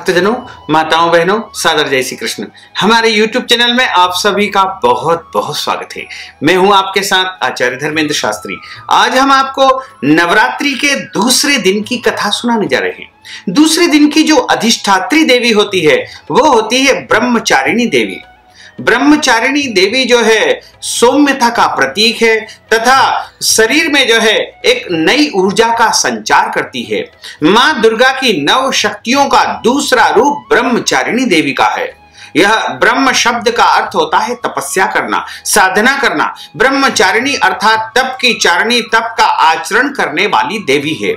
भक्तजनों, माताओं, बहनों, सादर जय श्री कृष्ण। हमारे YouTube चैनल में आप सभी का बहुत बहुत स्वागत है। मैं हूं आपके साथ आचार्य धर्मेंद्र शास्त्री। आज हम आपको नवरात्रि के दूसरे दिन की कथा सुनाने जा रहे हैं। दूसरे दिन की जो अधिष्ठात्री देवी होती है वो होती है ब्रह्मचारिणी देवी। ब्रह्मचारिणी देवी जो है सौम्यता का प्रतीक है तथा शरीर में जो है एक नई ऊर्जा का संचार करती है। मां दुर्गा की 9 शक्तियों का दूसरा रूप ब्रह्मचारिणी देवी का है। यह ब्रह्म शब्द का अर्थ होता है तपस्या करना, साधना करना। ब्रह्मचारिणी अर्थात तप की चारिणी, तप का आचरण करने वाली देवी है।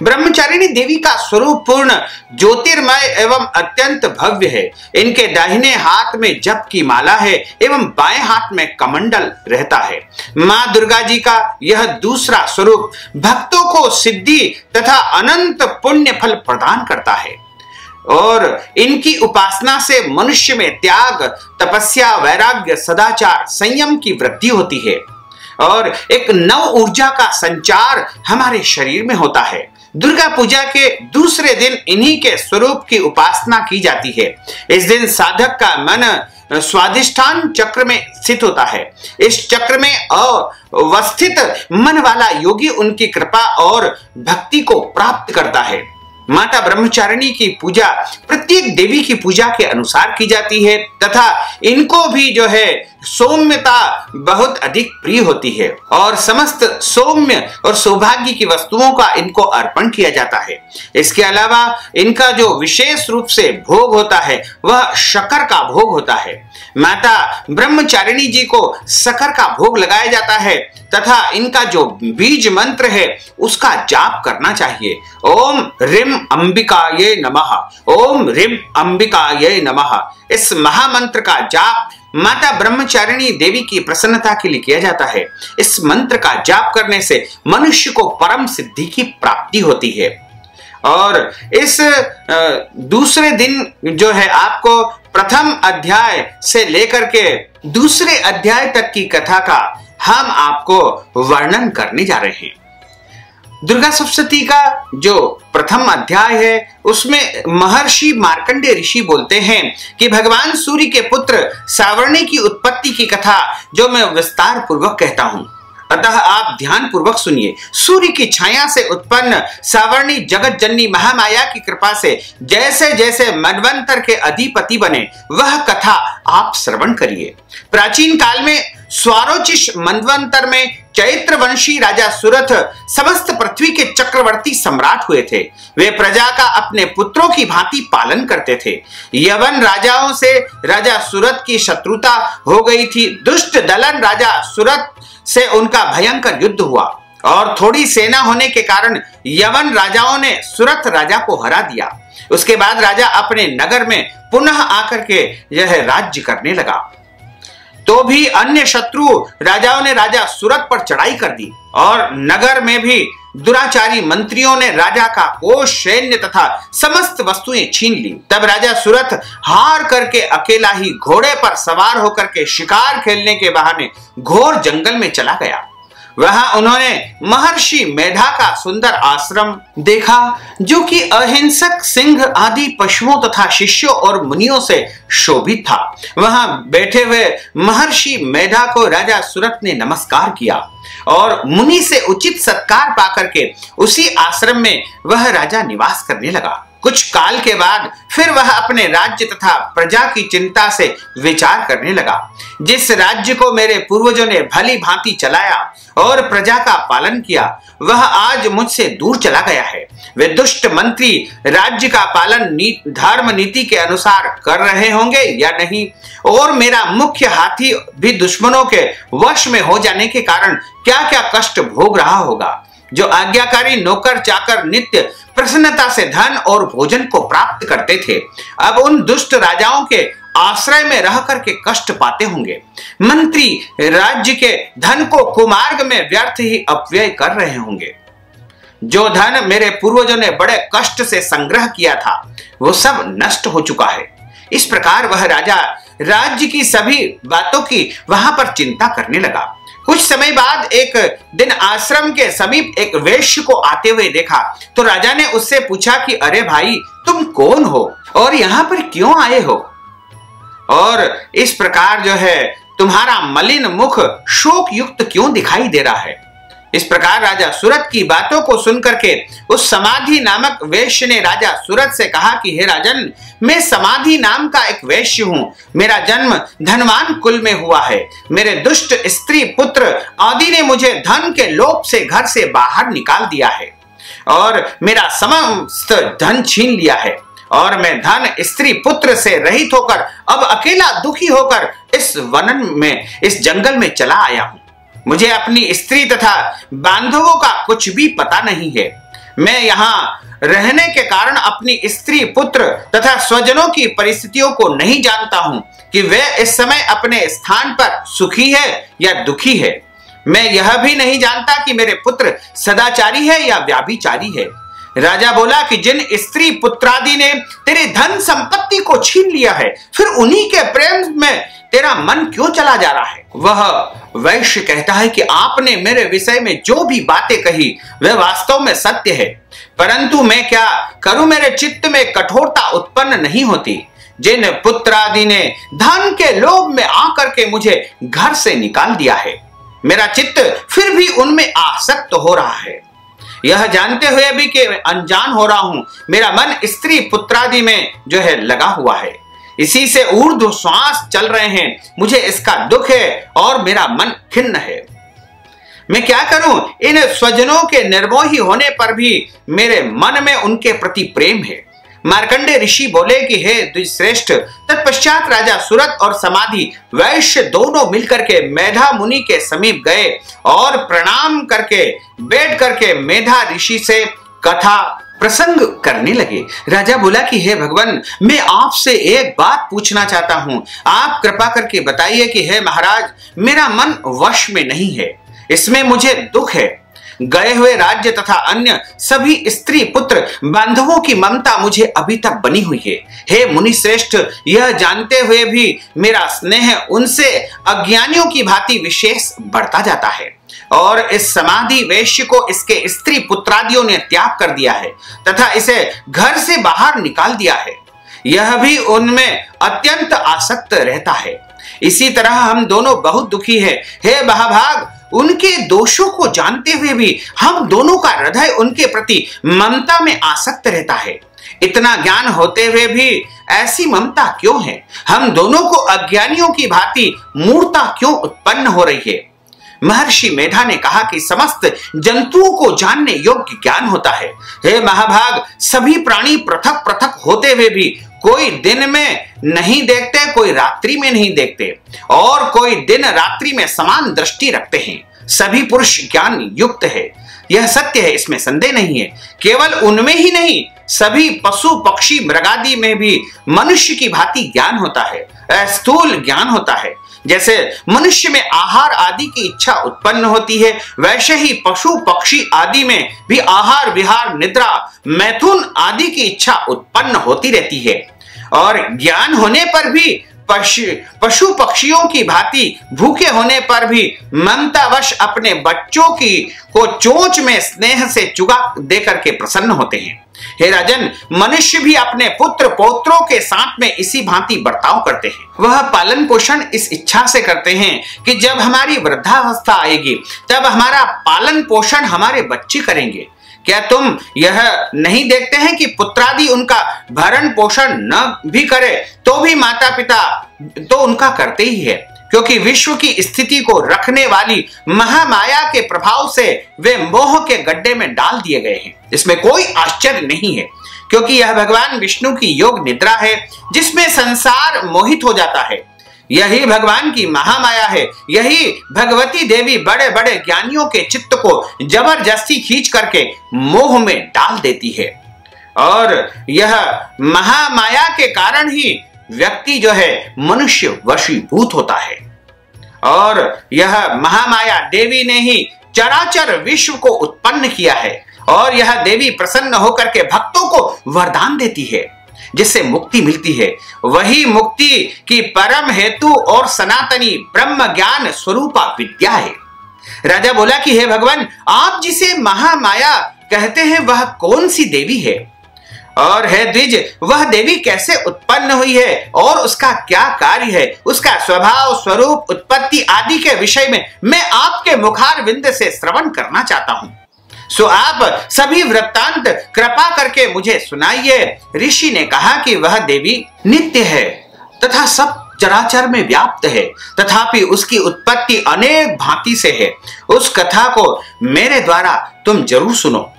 ब्रह्मचारिणी देवी का स्वरूप पूर्ण ज्योतिर्मय एवं अत्यंत भव्य है। इनके दाहिने हाथ में जप की माला है एवं बाएं हाथ में कमंडल रहता है। मां दुर्गा जी का यह दूसरा स्वरूप भक्तों को सिद्धि तथा अनंत पुण्य फल प्रदान करता है और इनकी उपासना से मनुष्य में त्याग, तपस्या, वैराग्य, सदाचार, संयम की वृद्धि होती है और एक नव ऊर्जा का संचार हमारे शरीर में होता है। दुर्गा पूजा के दूसरे दिन इन्हीं के स्वरूप की उपासना की जाती है। इस दिन साधक का मन स्वाधिष्ठान चक्र में स्थित होता है। इस चक्र में अवस्थित मन वाला योगी उनकी कृपा और भक्ति को प्राप्त करता है। माता ब्रह्मचारिणी की पूजा प्रत्येक देवी की पूजा के अनुसार की जाती है तथा इनको भी जो है सौम्यता बहुत अधिक प्रिय होती है और समस्त सौम्य और सौभाग्य की वस्तुओं का इनको अर्पण किया जाता है। इसके अलावा इनका जो विशेष रूप से भोग होता है वह शक्कर का भोग होता है। माता ब्रह्मचारिणी जी को शक्कर का भोग लगाया जाता है तथा इनका जो बीज मंत्र है उसका जाप करना चाहिए। ओम ह्रीं अंबिकायै नमः, ओम ह्रीं अंबिकायै नमः। इस महामंत्र का जाप माता ब्रह्मचारिणी देवी की प्रसन्नता के लिए किया जाता है। इस मंत्र का जाप करने से मनुष्य को परम सिद्धि की प्राप्ति होती है और इस दूसरे दिन जो है आपको प्रथम अध्याय से लेकर के दूसरे अध्याय तक की कथा का हम आपको वर्णन करने जा रहे हैं। दुर्गा सप्तशती का जो प्रथम अध्याय है उसमें महर्षि मार्कंडेय ऋषि बोलते हैं कि भगवान सूर्य के पुत्र सावर्णी की उत्पत्ति की कथा जो मैं विस्तार पूर्वक कहता हूं, अतः आप ध्यान पूर्वक सुनिए। सूर्य की छाया से उत्पन्न सावर्णी जगत जननी महामाया की कृपा से जैसे जैसे मनवंतर के अधिपति बने वह कथा आप श्रवण करिए। प्राचीन काल में स्वारोचिष मनवंतर में चैत्र वंशी राजा सुरथ समस्त पृथ्वी के चक्रवर्ती सम्राट हुए थे। वे प्रजा का अपने पुत्रों की भांति पालन करते थे। यवन राजाओं से राजा सुरथ की शत्रुता हो गई थी। दुष्ट दलन राजा सुरथ से उनका भयंकर युद्ध हुआ और थोड़ी सेना होने के कारण यवन राजाओं ने सुरथ राजा को हरा दिया। उसके बाद राजा अपने नगर में पुनः आकर के यह राज्य करने लगा। तो भी अन्य शत्रु राजाओं ने राजा सुरथ पर चढ़ाई कर दी और नगर में भी दुराचारी मंत्रियों ने राजा का कोष, सैन्य तथा समस्त वस्तुएं छीन ली। तब राजा सुरथ हार करके अकेला ही घोड़े पर सवार होकर के शिकार खेलने के बहाने घोर जंगल में चला गया। वहां उन्होंने महर्षि मेधा का सुंदर आश्रम देखा जो कि अहिंसक सिंह आदि पशुओं तथा शिष्यों और मुनियों से शोभित था। वहां बैठे हुए महर्षि मेधा को राजा सुरथ ने नमस्कार किया और मुनि से उचित सत्कार पाकर के उसी आश्रम में वह राजा निवास करने लगा। कुछ काल के बाद फिर वह अपने राज्य तथा प्रजा की चिंता से विचार करने लगा। जिस राज्य को मेरे पूर्वजों ने भली भांति चलाया और प्रजा का पालन किया वह आज मुझसे दूर चला गया है। वे दुष्ट मंत्री राज्य का पालन धर्म नीति के अनुसार कर रहे होंगे या नहीं, और मेरा मुख्य हाथी भी दुश्मनों के वश में हो जाने के कारण क्या क्या कष्ट भोग रहा होगा। जो आज्ञाकारी नौकर चाकर नित्य प्रसन्नता से धन और भोजन को प्राप्त करते थे अब उन दुष्ट राजाओं के आश्रय में रह करके कष्ट पाते होंगे। मंत्री राज्य के धन को कुमार्ग में व्यर्थ ही अपव्यय कर रहे होंगे। जो धन मेरे पूर्वजों ने बड़े कष्ट से संग्रह किया था वो सब नष्ट हो चुका है। इस प्रकार वह राजा राज्य की सभी बातों की वहां पर चिंता करने लगा। कुछ समय बाद एक दिन आश्रम के समीप एक वैश्य को आते हुए देखा तो राजा ने उससे पूछा कि अरे भाई तुम कौन हो और यहां पर क्यों आए हो? और इस प्रकार जो है तुम्हारा मलिन मुख शोक युक्त क्यों दिखाई दे रहा है? इस प्रकार राजा सूरत की बातों को सुनकर के उस समाधि नामक वैश्य ने राजा सूरत से कहा कि हे राजन, मैं समाधि नाम का एक वैश्य हूं। मेरा जन्म धनवान कुल में हुआ है। मेरे दुष्ट स्त्री पुत्र आदि ने मुझे धन के लोभ से घर से बाहर निकाल दिया है और मेरा समस्त धन छीन लिया है और मैं धन स्त्री पुत्र से रहित होकर अब अकेला दुखी होकर इस वन में, इस जंगल में चला आया हूं। मुझे अपनी स्त्री तथा बांधवों का कुछ भी पता नहीं है। मैं यहाँ रहने के कारण अपनी स्त्री पुत्र तथा स्वजनों की परिस्थितियों को नहीं जानता हूं कि वे इस समय अपने स्थान पर सुखी है या दुखी है। मैं यह भी नहीं जानता कि मेरे पुत्र सदाचारी है या व्याभिचारी है। राजा बोला कि जिन स्त्री पुत्रादि ने तेरे धन संपत्ति को छीन लिया है, फिर उन्हीं के प्रेम में तेरा मन क्यों चला जा रहा है? वह वैश्य कहता है कि आपने मेरे विषय में जो भी बातें कही वह वास्तव में सत्य है, परंतु मैं क्या करूं, मेरे चित्त में कठोरता उत्पन्न नहीं होती। जिन पुत्रादि ने धन के लोभ में आकर के मुझे घर से निकाल दिया है, मेरा चित्त फिर भी उनमें आसक्त हो रहा है। यह जानते हुए भी कि अनजान हो रहा हूं, मेरा मन स्त्री पुत्रादि में जो है लगा हुआ है। इसी से ऊर्ध्व श्वास चल रहे हैं। मुझे इसका दुख है और मेरा मन खिन्न है। मैं क्या करूं? इन स्वजनों के निर्मोही होने पर भी मेरे मन में उनके प्रति प्रेम है। मार्कंडेय ऋषि बोले कि हे द्विश्रेष्ठ, तत्पश्चात राजा सूरत और समाधि वैश्य दोनों मिलकर के मेधा मुनि के समीप गए और प्रणाम करके बैठ करके मेधा ऋषि से कथा प्रसंग करने लगे। राजा बोला कि हे भगवान, मैं आपसे एक बात पूछना चाहता हूं। आप कृपा करके बताइए कि हे महाराज, मेरा मन वश में नहीं है, इसमें मुझे दुख है। गए हुए राज्य तथा अन्य सभी स्त्री पुत्र बांधवों की ममता मुझे अभी तक बनी हुई है। हे मुनि श्रेष्ठ, यह जानते हुए भी मेरा स्नेह उनसे अज्ञानियों की भांति विशेष बढ़ता जाता है और इस समाधि वैश्य को इसके स्त्री पुत्रादियों ने त्याग कर दिया है तथा इसे घर से बाहर निकाल दिया है। यह भी उनमें अत्यंत आसक्त रहता है। इसी तरह हम दोनों बहुत दुखी हैं। हे महाभाग, उनके दोषों को जानते हुए भी हम दोनों का हृदय उनके प्रति ममता में आसक्त रहता है। इतना ज्ञान होते हुए भी ऐसी ममता क्यों है? हम दोनों को अज्ञानियों की भांति मूर्ता क्यों उत्पन्न हो रही है? महर्षि मेधा ने कहा कि समस्त जंतुओं को जानने योग्य ज्ञान होता है। हे महाभाग, सभी प्राणी पृथक पृथक होते हुए भी कोई दिन में नहीं देखते, कोई रात्रि में नहीं देखते और कोई दिन रात्रि में समान दृष्टि रखते हैं। सभी पुरुष ज्ञान युक्त है, यह सत्य है, इसमें संदेह नहीं है। केवल उनमें ही नहीं, सभी पशु पक्षी मृगादि में भी मनुष्य की भांति ज्ञान होता है, स्थूल ज्ञान होता है। जैसे मनुष्य में आहार आदि की इच्छा उत्पन्न होती है, वैसे ही पशु पक्षी आदि में भी आहार विहार निद्रा मैथुन आदि की इच्छा उत्पन्न होती रहती है। और ज्ञान होने पर भी पशु पक्षियों की भांति भूखे होने पर भी ममतावश अपने बच्चों को चोंच में स्नेह से चुगा देकर के प्रसन्न होते हैं। हे राजन, मनुष्य भी अपने पुत्र पौत्रों के साथ में इसी भांति बर्ताव करते हैं। वह पालन पोषण इस इच्छा से करते हैं कि जब हमारी वृद्धावस्था आएगी तब हमारा पालन पोषण हमारे बच्चे करेंगे। क्या तुम यह नहीं देखते हैं कि पुत्रादि उनका भरण पोषण न भी करे तो भी माता पिता तो उनका करते ही है, क्योंकि विश्व की स्थिति को रखने वाली महामाया के प्रभाव से वे मोह के गड्ढे में डाल दिए गए हैं। इसमें कोई आश्चर्य नहीं है, क्योंकि यह भगवान विष्णु की योग निद्रा है जिसमें संसार मोहित हो जाता है। यही भगवान की महामाया है। यही भगवती देवी बड़े बड़े ज्ञानियों के चित्त को जबरदस्ती खींच करके मोह में डाल देती है और यह महामाया के कारण ही व्यक्ति जो है मनुष्य वशीभूत होता है। और यह महामाया देवी ने ही चराचर विश्व को उत्पन्न किया है और यह देवी प्रसन्न होकर के भक्तों को वरदान देती है जिससे मुक्ति मिलती है। वही मुक्ति की परम हेतु और सनातनी ब्रह्म ज्ञान स्वरूपा विद्या है। राजा बोला कि हे भगवान, आप जिसे महामाया कहते हैं वह कौन सी देवी है और हे द्विज, वह देवी कैसे उत्पन्न हुई है और उसका क्या कार्य है, उसका स्वभाव, स्वरूप, उत्पत्ति आदि के विषय में मैं आपके मुखारविंद से श्रवण करना चाहता हूं। सो आप सभी वृत्तांत कृपा करके मुझे सुनाइए। ऋषि ने कहा कि वह देवी नित्य है तथा सब चराचर में व्याप्त है, तथापि उसकी उत्पत्ति अनेक भांति से है। उस कथा को मेरे द्वारा तुम जरूर सुनो।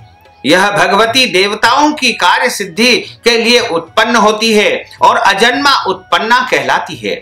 यह भगवती देवताओं की कार्य सिद्धि के लिए उत्पन्न होती है और अजन्मा उत्पन्ना कहलाती है।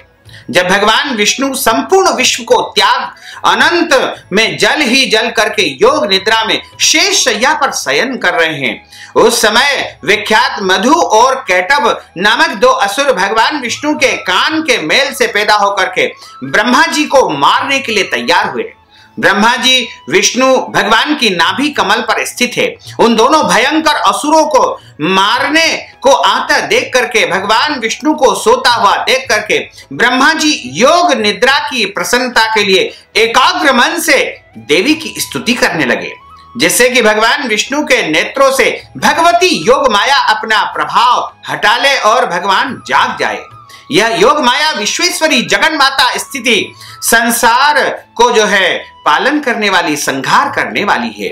जब भगवान विष्णु संपूर्ण विश्व को त्याग अनंत में जल ही जल करके योग निद्रा में शेष शैया पर शयन कर रहे हैं, उस समय विख्यात मधु और कैटभ नामक दो असुर भगवान विष्णु के कान के मेल से पैदा होकर के ब्रह्मा जी को मारने के लिए तैयार हुए। ब्रह्मा जी विष्णु भगवान की नाभि कमल पर स्थित है। उन दोनों भयंकर असुरों को मारने को आता देख करके, भगवान विष्णु को सोता हुआ देख करके ब्रह्मा जी योग निद्रा की प्रसन्नता के लिए एकाग्र मन से देवी की स्तुति करने लगे, जिससे कि भगवान विष्णु के नेत्रों से भगवती योग माया अपना प्रभाव हटा ले और भगवान जाग जाए। यह योग माया विश्वेश्वरी जगन माता स्थिति संसार को जो है पालन करने वाली, संहार करने वाली है।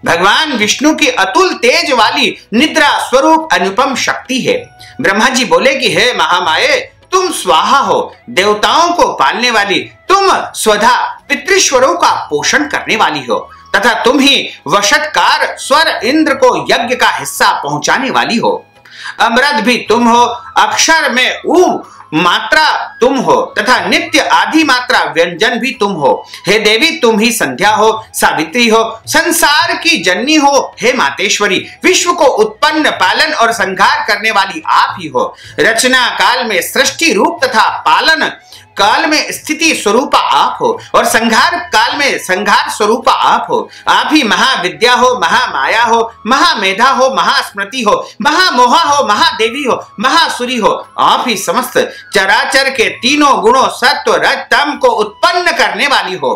भगवान विष्णु की अतुल तेज वाली निद्रा स्वरूप अनुपम शक्ति है। ब्रह्मा जी बोले कि हे महामाये, तुम स्वाहा हो, देवताओं को पालने वाली, तुम स्वधा पितृश्वरों का पोषण करने वाली हो, तथा तुम ही वशटकार स्वर इंद्र को यज्ञ का हिस्सा पहुंचाने वाली हो। अमृत भी तुम हो, अक्षर में ऊ मात्रा तुम हो, तथा नित्य आदि मात्रा व्यंजन भी तुम हो। हे देवी, तुम ही संध्या हो, सावित्री हो, संसार की जननी हो। हे मातेश्वरी, विश्व को उत्पन्न, पालन और संहार करने वाली आप ही हो। रचना काल में सृष्टि रूप तथा पालन काल में स्थिति स्वरूपा आप हो और संहार काल में संहार स्वरूपा आप हो। आप ही महाविद्या हो, महामाया हो, महामेधा हो, महास्मृति हो, महामोहा हो, महादेवी हो, महासुरी हो। आप ही समस्त चराचर के तीनों गुणों सत्व रज तम को उत्पन्न करने वाली हो।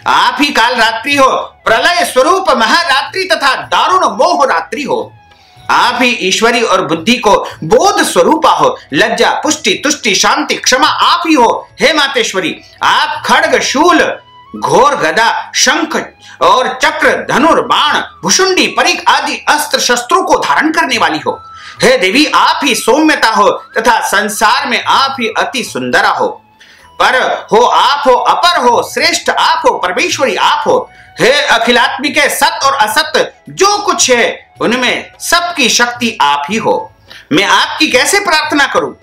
आप ही काल रात्रि हो, प्रलय स्वरूप महारात्रि तथा दारुण मोह रात्रि हो। आप ही ईश्वरी और बुद्धि को बोध स्वरूपा हो। लज्जा, पुष्टि, तुष्टि, शांति, क्षमा आप ही हो। हे मातेश्वरी, आप खड्ग, शूल, घोर गदा, शंख और चक्र, धनुर, बाण, भुषुंडी, परिक आदि अस्त्र शस्त्रों को धारण करने वाली हो। हे देवी, आप ही सौम्यता हो तथा संसार में आप ही अति सुंदरा हो। पर हो आप हो, अपर हो, श्रेष्ठ आप हो, परमेश्वरी आप हो। हे अखिलात्मिक सत और असत जो कुछ है उनमें सबकी शक्ति आप ही हो। मैं आपकी कैसे प्रार्थना करूं?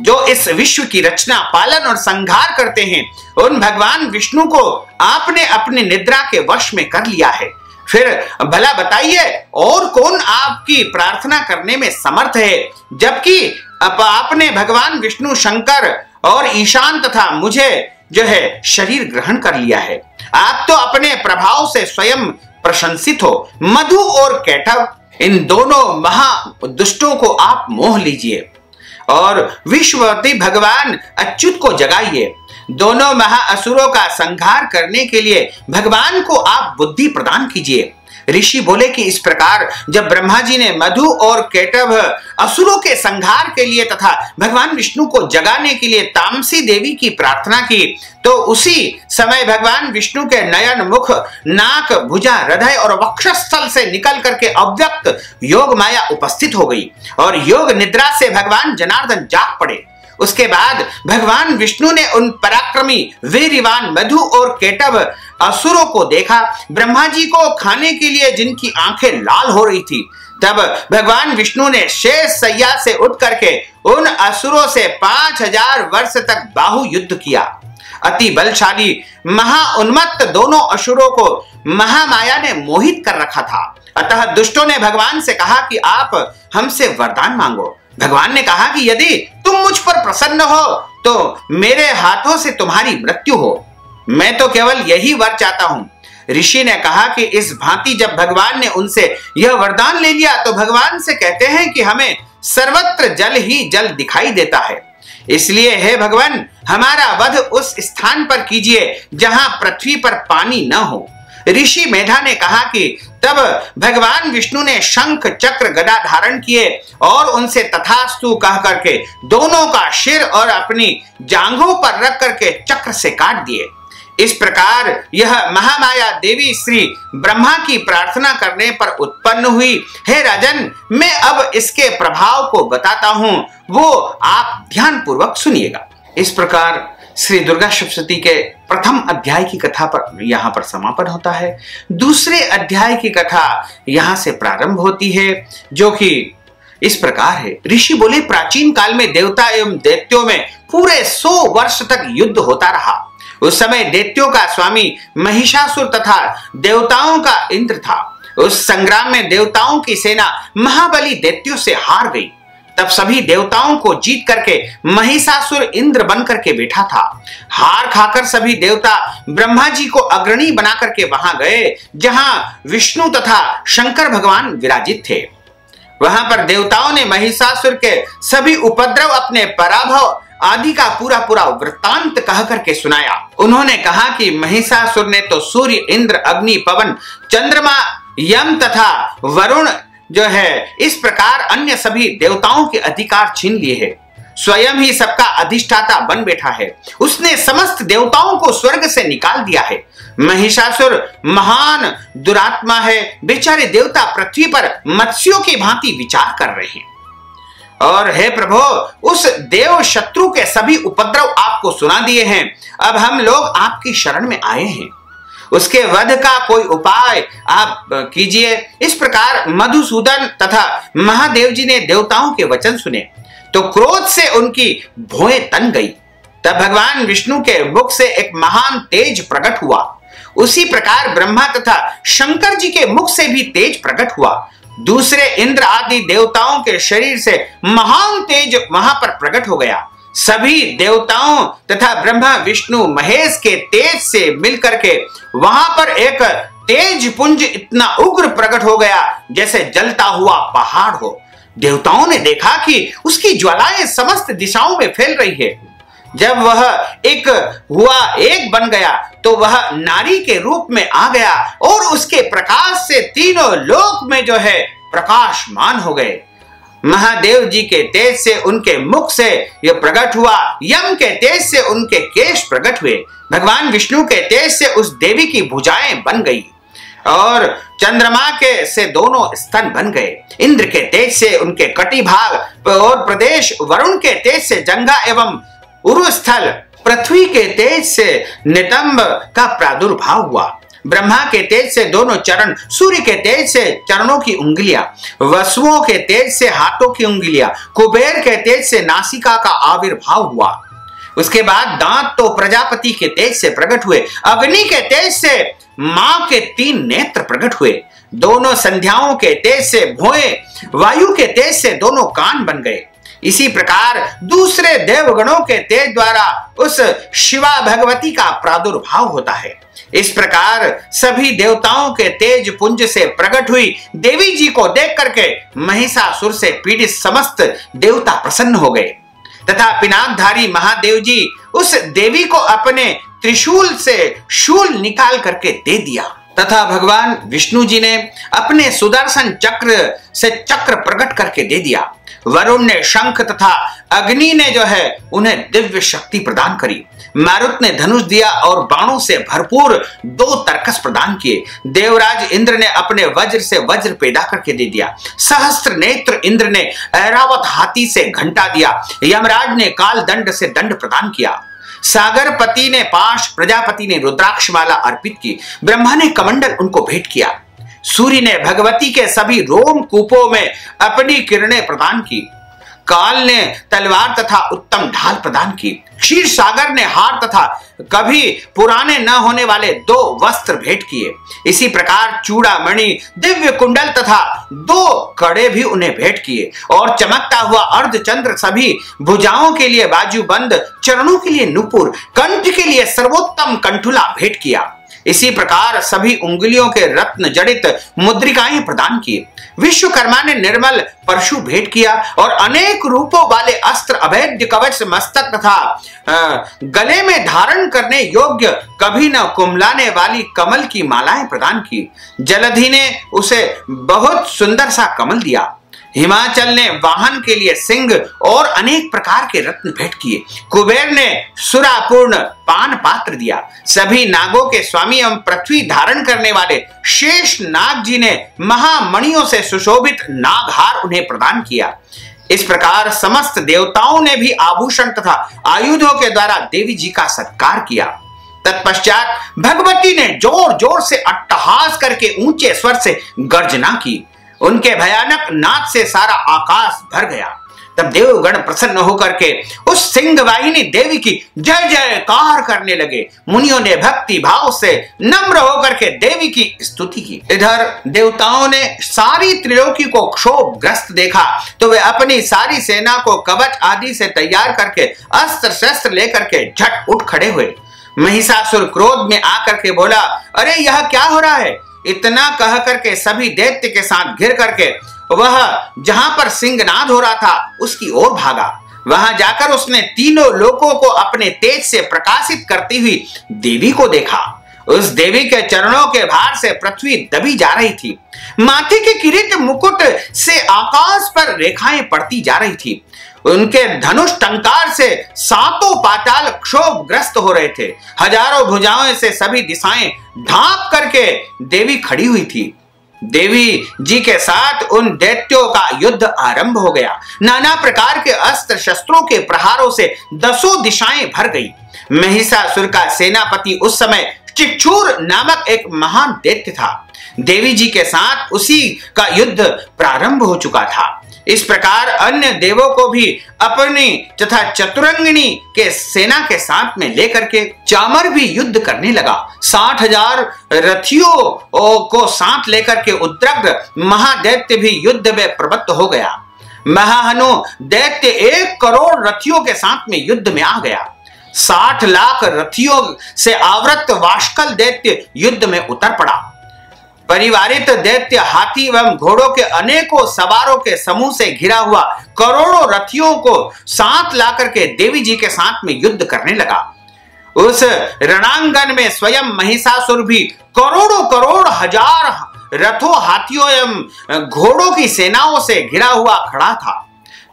जो इस विश्व की रचना, पालन और संहार करते हैं, उन भगवान विष्णु को आपने अपने निद्रा के वश में कर लिया है। फिर भला बताइए, और कौन आपकी प्रार्थना करने में समर्थ है, जबकि आपने भगवान विष्णु, शंकर और ईशान तथा मुझे जो है शरीर ग्रहण कर लिया है। आप तो अपने प्रभाव से स्वयं प्रशंसित हो। मधु और कैटभ, इन दोनों महा दुष्टों को आप मोह लीजिए और विश्ववती भगवान अच्युत को जगाइए। दोनों महाअसुरों का संहार करने के लिए भगवान को आप बुद्धि प्रदान कीजिए। ऋषि बोले कि इस प्रकार जब ब्रह्मा जी ने मधु और कैटभ असुरों के संहार के लिए तथा भगवान विष्णु को जगाने के लिए तामसी देवी की प्रार्थना की, तो उसी समय भगवान विष्णु के नयन, मुख, नाक, भुजा, हृदय और वक्षस्थल से निकल करके अव्यक्त योग माया उपस्थित हो गई और योग निद्रा से भगवान जनार्दन जाग पड़े। उसके बाद भगवान विष्णु ने उन पराक्रमी वीरवान मधु और कैटभ असुरों को देखा। ब्रह्मा जी को खाने के लिए जिनकी आंखें लाल हो रही थी, तब भगवान विष्णु ने शेष सैया से उठ करके उन असुरों से 5000 वर्ष तक बाहु युद्ध किया। अति बलशाली महाउन्मत्त दोनों असुरों को महामाया ने मोहित कर रखा था। अतः दुष्टों ने भगवान से कहा कि आप हमसे वरदान मांगो। भगवान ने कहा कि यदि तुम मुझ पर प्रसन्न हो तो मेरे हाथों से तुम्हारी मृत्यु हो। मैं तो केवल यही वर चाहता हूं। ऋषि ने कहा कि इस भांति जब भगवान ने उनसे यह वरदान ले लिया तो भगवान से कहते हैं कि हमें सर्वत्र जल ही जल दिखाई देता है, इसलिए हे भगवान, हमारा वध उस स्थान पर कीजिए जहां पृथ्वी पर पानी न हो। ऋषि मेधा ने कहा कि तब भगवान विष्णु ने शंख चक्र गदा धारण किए और उनसे तथास्तु कह करके दोनों का सिर और अपनी जांघों पर रख करके चक्र से काट दिए। इस प्रकार यह महामाया देवी श्री ब्रह्मा की प्रार्थना करने पर उत्पन्न हुई। हे राजन, मैं अब इसके प्रभाव को बताता हूं, वो आप ध्यान पूर्वक सुनिएगा। इस प्रकार श्री दुर्गा सप्तशती के प्रथम अध्याय की कथा पर यहाँ पर समापन होता है। दूसरे अध्याय की कथा यहाँ से प्रारंभ होती है, जो कि इस प्रकार है। ऋषि बोले, प्राचीन काल में देवता एवं दैत्यों में पूरे 100 वर्ष तक युद्ध होता रहा। उस समय दैत्यों का स्वामी महिषासुर तथा देवताओं का इंद्र था। उस संग्राम में देवताओं की सेना महाबली दैत्यों से हार गई। तब सभी देवताओं को जीत करके महिषासुर इंद्र बन करके बैठा था। हार खाकर सभी देवता ब्रह्मा जी को अग्रणी बना करके वहां गए, जहां विष्णु तथा शंकर भगवान विराजित थे। वहां पर देवताओं ने महिषासुर के सभी उपद्रव, अपने पराभव आदि का पूरा पूरा वृत्तांत कह करके सुनाया। उन्होंने कहा कि महिषासुर ने तो सूर्य, इंद्र, अग्नि, पवन, चंद्रमा, यम तथा वरुण जो है, इस प्रकार अन्य सभी देवताओं के अधिकार छीन लिए हैं। स्वयं ही सबका अधिष्ठाता बन बैठा है। उसने समस्त देवताओं को स्वर्ग से निकाल दिया है। महिषासुर महान दुरात्मा है। बेचारे देवता पृथ्वी पर मत्स्यों की भांति विचार कर रहे हैं। और हे प्रभु, उस देव शत्रु के सभी उपद्रव आपको सुना दिए हैं। अब हम लोग आपकी शरण में आए हैं। उसके वध का कोई उपाय आप कीजिए। इस प्रकार मधुसूदन तथा महादेव जी ने देवताओं के वचन सुने तो क्रोध से उनकी भौहें तन गई। तब भगवान विष्णु के मुख से एक महान तेज प्रकट हुआ। उसी प्रकार ब्रह्मा तथा शंकर जी के मुख से भी तेज प्रकट हुआ। दूसरे इंद्र आदि देवताओं के शरीर से महान तेज वहां पर प्रकट हो गया। सभी देवताओं तथा ब्रह्मा विष्णु महेश के तेज से मिलकर के वहां पर एक तेज पुंज इतना उग्र प्रकट हो गया जैसे जलता हुआ पहाड़ हो। देवताओं ने देखा कि उसकी ज्वालाएं समस्त दिशाओं में फैल रही है। जब वह एक बन गया तो वह नारी के रूप में आ गया और उसके प्रकाश से तीनों लोक में जो है प्रकाशमान हो गए। महादेव जी के तेज से उनके मुख से यह प्रकट हुआ। यम के तेज से उनके केश प्रकट हुए। भगवान विष्णु के तेज से उस देवी की भुजाएं बन गई और चंद्रमा के से दोनों स्तन बन गए। इंद्र के तेज से उनके कटी भाग और प्रदेश, वरुण के तेज से जंघा एवं उरुस्थल, पृथ्वी के तेज से नितंब का प्रादुर्भाव हुआ। ब्रह्मा के तेज से दोनों चरण, सूर्य के तेज से चरणों की उंगलियां, वसुओं के तेज से हाथों की उंगलियां, कुबेर के तेज से नासिका का आविर्भाव हुआ। उसके बाद दांत तो प्रजापति के तेज से प्रकट हुए। अग्नि के तेज से मां के 3 नेत्र प्रकट हुए। दोनों संध्याओं के तेज से भौहें, वायु के तेज से दोनों कान बन गए। इसी प्रकार दूसरे देवगणों के तेज द्वारा उस शिवा भगवती का प्रादुर्भाव होता है। इस प्रकार सभी देवताओं के तेज पुंज से प्रकट हुई देवी जी को देख करके महिषासुर से पीड़ित समस्त देवता प्रसन्न हो गए तथा पिनाकधारी महादेव जी उस देवी को अपने त्रिशूल से शूल निकाल करके दे दिया तथा भगवान विष्णु जी ने अपने सुदर्शन चक्र से चक्र प्रकट करके दे दिया। वरुण ने शंख तथा अग्नि ने जो है उन्हें दिव्य शक्ति प्रदान करी। मारुत ने धनुष दिया और बाणों से भरपूर 2 तरकस प्रदान किए। देवराज इंद्र ने अपने वज्र से वज्र पैदा करके दे दिया। सहस्त्र नेत्र इंद्र ने ऐरावत हाथी से घंटा दिया। यमराज ने काल दंड से दंड प्रदान किया। सागरपति ने पाश, प्रजापति ने रुद्राक्ष माला अर्पित की। ब्रह्मा ने कमंडल उनको भेंट किया। सूर्य ने भगवती के सभी रोम कूपों में अपनी किरणें प्रदान की। काल ने तलवार तथा उत्तम ढाल प्रदान की। क्षीर सागर ने हार तथा कभी पुराने न होने वाले 2 वस्त्र भेंट किए। इसी प्रकार चूड़ामणि, दिव्य कुंडल तथा 2 कड़े भी उन्हें भेंट किए और चमकता हुआ अर्धचंद्र, सभी भुजाओं के लिए बाजूबंद, चरणों के लिए नुपुर, कंठ के लिए सर्वोत्तम कंठुला भेंट किया। इसी प्रकार सभी उंगलियों के रत्न जड़ित मुद्रिकाएं प्रदान किए। विश्वकर्मा ने निर्मल परशु भेंट किया और अनेक रूपों वाले अस्त्र, अभेद्य कवच, मस्तक तथा गले में धारण करने योग्य कभी न कुमलाने वाली कमल की मालाएं प्रदान की। जलधि ने उसे बहुत सुंदर सा कमल दिया। हिमाचल ने वाहन के लिए सिंह और अनेक प्रकार के रत्न भेंट किए। कुबेर ने सुरापूर्ण पान पात्र दिया। सभी नागों के स्वामी एवं पृथ्वी धारण करने वाले शेष नाग जी ने महामणियों से सुशोभित नागहार उन्हें प्रदान किया। इस प्रकार समस्त देवताओं ने भी आभूषण तथा आयुधों के द्वारा देवी जी का सत्कार किया। तत्पश्चात भगवती ने जोर जोर से अट्टहास करके ऊंचे स्वर से गर्जना की। उनके भयानक नाद से सारा आकाश भर गया। तब देवगण प्रसन्न होकर के उस सिंह वाहिनी देवी की जय जयकार करने लगे। मुनियों ने भक्ति भाव से नम्र होकर के देवी की स्तुति की। इधर देवताओं ने सारी त्रिलोकी को क्षोभग्रस्त देखा तो वे अपनी सारी सेना को कवच आदि से तैयार करके अस्त्र शस्त्र लेकर के झट उठ खड़े हुए। महिषासुर क्रोध में आकर के बोला, अरे यह क्या हो रहा है? इतना कह करके सभी दैत्य के साथ घिर करके वह जहां पर सिंहनाद हो रहा था उसकी ओर भागा। वहां जाकर उसने तीनों लोकों को अपने तेज से प्रकाशित करती हुई देवी को देखा। उस देवी के चरणों के भार से पृथ्वी दबी जा रही थी। माथे के किरीट मुकुट से आकाश पर रेखाएं पड़ती जा रही थी। उनके धनुष टंकार से सातों पाताल क्षोभग्रस्त हो रहे थे। हजारों भुजाओं से सभी दिशाएं ढांप करके देवी खड़ी हुई थी। देवी जी के साथ उन दैत्यों का युद्ध आरंभ हो गया। नाना प्रकार के अस्त्र शस्त्रों के प्रहारों से दसों दिशाएं भर गई। महिषासुर का सेनापति उस समय चिक्षुर नामक एक महान दैत्य था। देवी जी के साथ उसी का युद्ध प्रारंभ हो चुका था। इस प्रकार अन्य देवों को भी अपनी तथा चतुरंगिनी के सेना के साथ में लेकर के चामर भी युद्ध करने लगा। 60,000 रथियों को साथ लेकर के उद्रग्र महादैत्य भी युद्ध में प्रवृत्त हो गया। महाहनु दैत्य 1 करोड़ रथियों के साथ में युद्ध में आ गया। 60 लाख रथियों से आवृत वाष्कल दैत्य युद्ध में उतर पड़ा। परिवारित दैत्य हाथी एवं घोड़ों के अनेकों सवारों के समूह से घिरा हुआ करोड़ों रथियों को साथ लाकर के देवी जी के साथ में युद्ध करने लगा। उस रणांगन में स्वयं महिषासुर भी करोड़ों करोड़ हजार रथों, हाथियों एवं घोड़ों की सेनाओं से घिरा हुआ खड़ा था।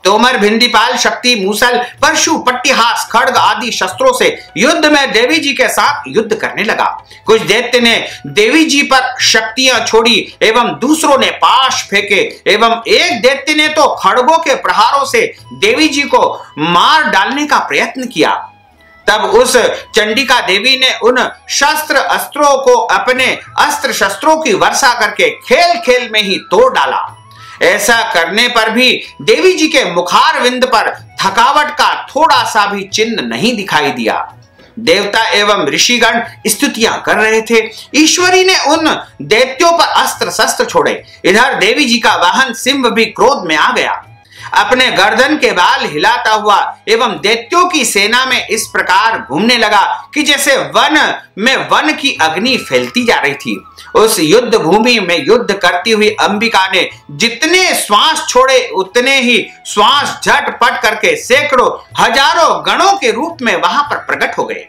तोमर, भिंडीपाल, शक्ति, मूसल, परशु, पट्टिहास, खड्ग आदि शस्त्रों से युद्ध में देवी जी के साथ युद्ध करने लगा। कुछ दैत्य ने देवी जी पर शक्तियां छोड़ी एवं दूसरों ने पाश फेंके एवं एक दैत्य ने तो खड्गों के प्रहारों से देवी जी को मार डालने का प्रयत्न किया। तब उस चंडिका देवी ने उन शस्त्र अस्त्रों को अपने अस्त्र शस्त्रों की वर्षा करके खेल खेल में ही तोड़ डाला। ऐसा करने पर भी देवी जी के मुखारविंद पर थकावट का थोड़ा सा भी चिन्ह नहीं दिखाई दिया। देवता एवं ऋषिगण स्तुतियां कर रहे थे। ईश्वरी ने उन दैत्यों पर अस्त्र शस्त्र छोड़े। इधर देवी जी का वाहन सिंह भी क्रोध में आ गया। अपने गर्दन के बाल हिलाता हुआ एवं दैत्यों की सेना में इस प्रकार घूमने लगा कि जैसे वन में वन की अग्नि फैलती जा रही थी। उस युद्ध भूमि में युद्ध करती हुई अंबिका ने जितने श्वास छोड़े उतने ही श्वास झटपट करके सैकड़ों हजारों गणों के रूप में वहां पर प्रकट हो गए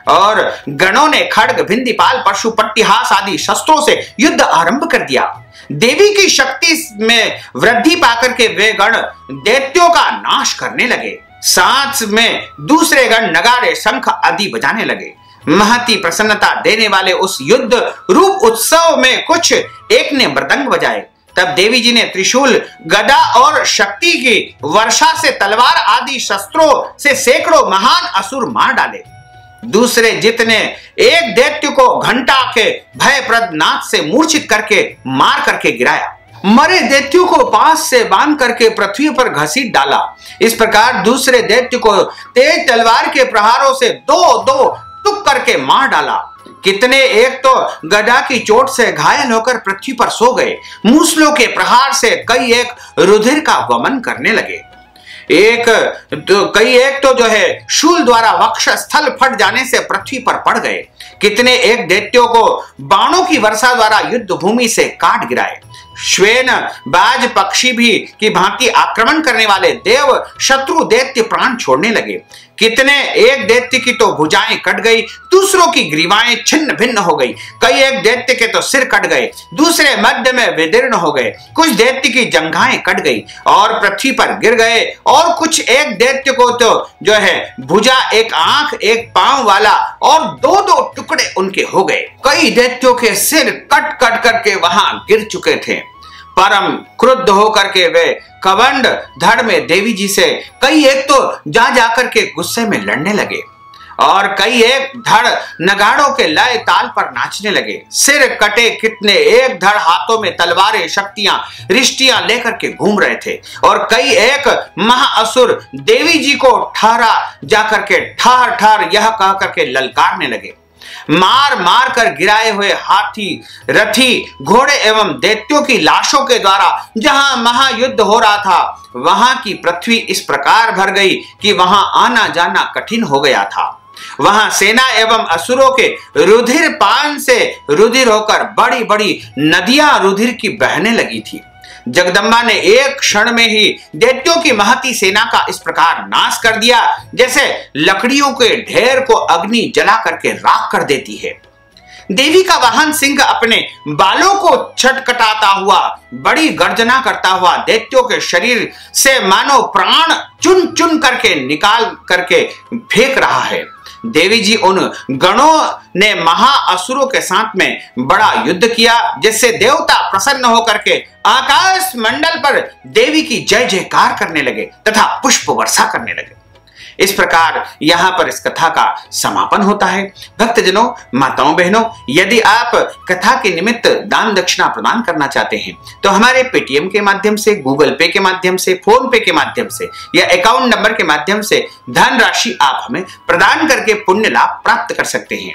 और गणों ने खड्ग, भिंडीपाल, परशु, पट्टिहास आदि शस्त्रों से युद्ध आरंभ कर दिया। देवी की शक्ति में वृद्धि पाकर के वे गण दैत्यों का नाश करने लगे। साथ में दूसरे गण नगाड़े, शंख आदि बजाने लगे। महती प्रसन्नता देने वाले उस युद्ध रूप उत्सव में कुछ एक ने मृदंग बजाए। तब देवी जी ने त्रिशूल, गदा और शक्ति की वर्षा से तलवार आदि शस्त्रों से सैकड़ों महान असुर मार डाले। दूसरे जितने एक दैत्य को घंटा के भयप्रद नाद से मूर्छित करके मार करके गिराया। मरे दैत्यों को पास से बांध करके पृथ्वी पर घसीट डाला। इस प्रकार दूसरे दैत्य को तेज तलवार के प्रहारों से दो दो टुक करके मार डाला। कितने एक तो गदा की चोट से घायल होकर पृथ्वी पर सो गए। मूसलों के प्रहार से कई एक रुधिर का वमन करने लगे। एक तो जो है शूल द्वारा वक्ष स्थल फट जाने से पृथ्वी पर पड़ गए। कितने एक दैत्यों को बाणों की वर्षा द्वारा युद्ध भूमि से काट गिराए। श्वेन बाज पक्षी भी की भांति आक्रमण करने वाले देव शत्रु दैत्य प्राण छोड़ने लगे। कितने एक दैत्य की तो भुजाएं कट गई, दूसरों की ग्रीवाएं छिन्न भिन्न हो गई। कई एक दैत्य के तो सिर कट गए, दूसरे मध्य में विदीर्ण हो गए। कुछ दैत्य की जंघाएं कट गई और पृथ्वी पर गिर गए, और कुछ एक दैत्य को तो जो है भुजा, एक आंख, एक पांव वाला और दो दो टुकड़े उनके हो गए। कई दैत्यों के सिर कट कट करके वहां गिर चुके थे। परम क्रुद्ध होकर के वे कवंड धड़ में देवी जी से कई एक तो जा जाकर के गुस्से में लड़ने लगे, और कई एक धड़ नगाड़ों के लय ताल पर नाचने लगे। सिर कटे कितने एक धड़ हाथों में तलवारें, शक्तियां, रिष्टियां लेकर के घूम रहे थे, और कई एक महाअसुर देवी जी को ठहरा जाकर के ठार ठार यह कह करके ललकारने लगे। मार मार कर गिराए हुए हाथी, रथी, घोड़े एवं दैत्यों की लाशों के द्वारा जहां महायुद्ध हो रहा था, वहां की पृथ्वी इस प्रकार भर गई कि वहां आना जाना कठिन हो गया था। वहां सेना एवं असुरों के रुधिर पान से रुधिर होकर बड़ी बड़ी नदियां रुधिर की बहने लगी थी। जगदम्बा ने एक क्षण में ही दैत्यों की महती सेना का इस प्रकार नाश कर दिया जैसे लकड़ियों के ढेर को अग्नि जला करके राख कर देती है। देवी का वाहन सिंह अपने बालों को छटकटाता हुआ, बड़ी गर्जना करता हुआ दैत्यों के शरीर से मानो प्राण चुन चुन करके निकाल करके फेंक रहा है। देवी जी उन गणों ने महाअसुरों के साथ में बड़ा युद्ध किया, जिससे देवता प्रसन्न होकर के आकाश मंडल पर देवी की जय जयकार करने लगे तथा पुष्प वर्षा करने लगे। इस प्रकार यहां पर इस कथा का समापन होता है। भक्तजनों, माताओं, बहनों, यदि आप कथा के निमित्त दान दक्षिणा प्रदान करना चाहते हैं तो हमारे पेटीएम के माध्यम से, गूगल पे के माध्यम से, फोन पे के माध्यम से या अकाउंट नंबर के माध्यम से धनराशि आप हमें प्रदान करके पुण्य लाभ प्राप्त कर सकते हैं।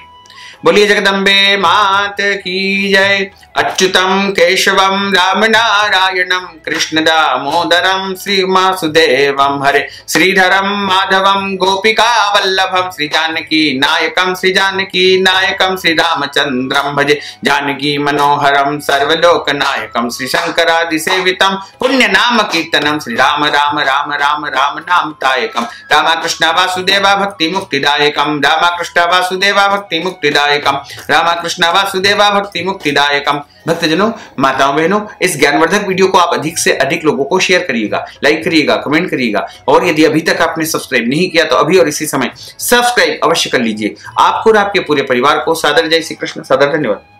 बोलिए जगदम्बे मात की जय। अच्युतम केशवम राम नारायणम कृष्ण दामोदरम श्री वासुदेवम हरे श्रीधरम माधवम गोपिका वल्लभम श्री जानकी नायकम श्री रामचंद्रम भजे जानकी मनोहरम सर्वलोक नायकम श्री शंकरादि सेवितम पुण्य नाम कीर्तनम श्री राम राम राम राम राम नाम तायकम रामकृष्ण वासुदेवा भक्ति मुक्तिदायकम रामकृष्ण वासुदेवा भक्ति मुक्तिदायकम रामकृष्ण वासुदेवा भक्ति मुक्तिदायकम। भक्तजनों, माताओं, बहनों, इस ज्ञानवर्धक वीडियो को आप अधिक से अधिक लोगों को शेयर करिएगा, लाइक करिएगा, कमेंट करिएगा, और यदि अभी तक आपने सब्सक्राइब नहीं किया तो अभी और इसी समय सब्सक्राइब अवश्य कर लीजिए। आपको और आपके पूरे परिवार को सादर जय श्री कृष्ण, सादर धन्यवाद।